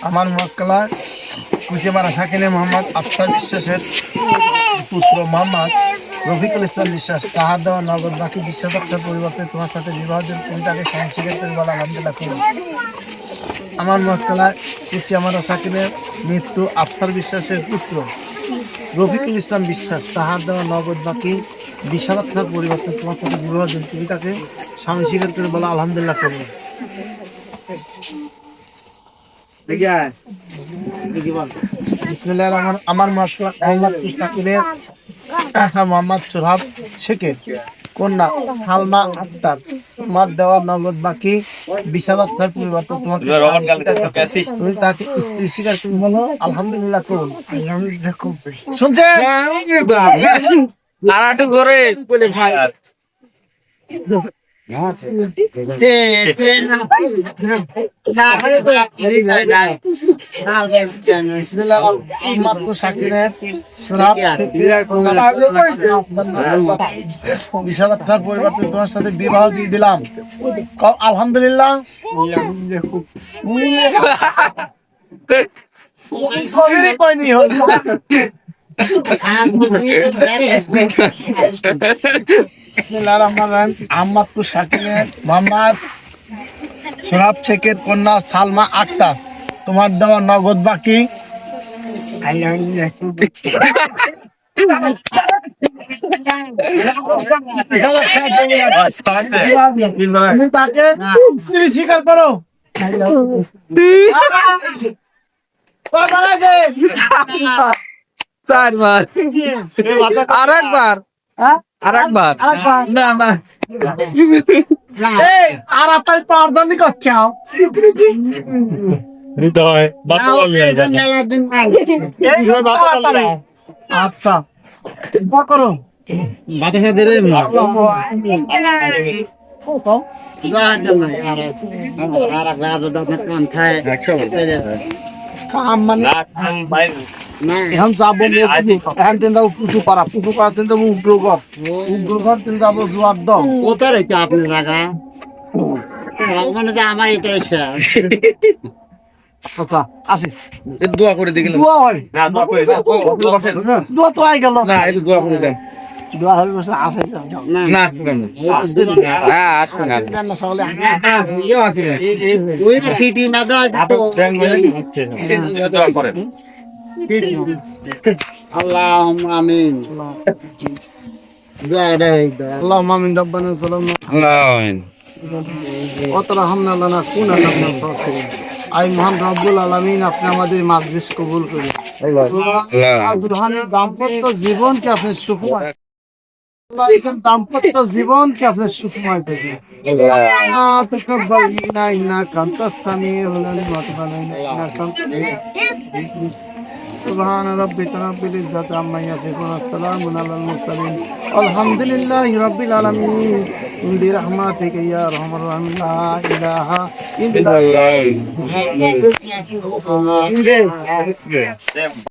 আমার মক্কেলা কুচিমারা সাকিনে মোহাম্মদ আফসার বিশ্বাসের পুত্র মোহাম্মদ রফিকুল ইসলাম বিশ্বাস তাহার দেওয়া নগদ বাকি 20,000 পরিবর্তে তোমার সাথে বিবাহের তুমি তাকে সংস্কৃত করে বলা আলহামদুলিল্লাহ করুন। আমার মক্কেলা কুচিমারা সাকিনের মৃত্যু আফসার বিশ্বাসের পুত্র রফিকুল ইসলাম বিশ্বাস তাহার দেওয়া নগদ বাকি 20,000 পরিবর্তে তোমার সাথে বিবাহের তুমি তাকে স্বামী স্বীকার করে বলা আলহামদুলিল্লাহ করুন। আমার মোহাম্মদ সোহাব শেখের কন্যা সালমা আক্তার তোমার দেওয়া নগদ বাকি 20,000 পরিবর্তে তোমাকে তুমি তাকে স্ত্রী স্বীকার করে বলো আলহামদুলিল্লাহ করুন। শুনছেন ভাই পরিবর্তে তোমার সাথে বিবাহ দিয়ে দিলাম আলহামদুলিল্লাহ। আহমদপুর সাকিনের মোহাম্মদ সোহাব শেখের কন্যা সালমা আক্তার তোমার দেওয়া নগদ বাকি স্ত্রী স্বীকার করো। আরেকবার না না আর আপনার পারদানি করছাও আচ্ছা করো এখন যাবো এখন তিন যাবো পুষু পাড়া তিন যাবো উগ্রঘর তিন যাবো জোয়ার দম কোথায় রেখে আপনি রাখা মানে আমার এটা আচ্ছা আসি দোয়া করে দেখি দোয়া হয় দোয়া তো আই গেল না একটু দোয়া করে দেন দোয়া হলে বসে আসে না হ্যাঁ আসুন সকালে ওই সিটি না দাও দোয়া করেন আল্লাহ আমিন اللهم آمين ربنا ظلمنا وترحمنا لنا كنا من الخاسرين আই মহান রব্বুল আলামিন আপনি আমাদের মাজলিস কবুল করুন। দাম্পত্য জীবনকে আপনি সুখময় দাম্পত্য জীবনকে আপনি সুখময় করুন। تقبل منا إنك أنت السميع العليم وتب علينا إنك أنت سبحان ربك رب العزة عما يصفون والسلام على المرسلين والحمد لله رب العالمين برحمتك يا أرحم الراحمين لا إله إلا الله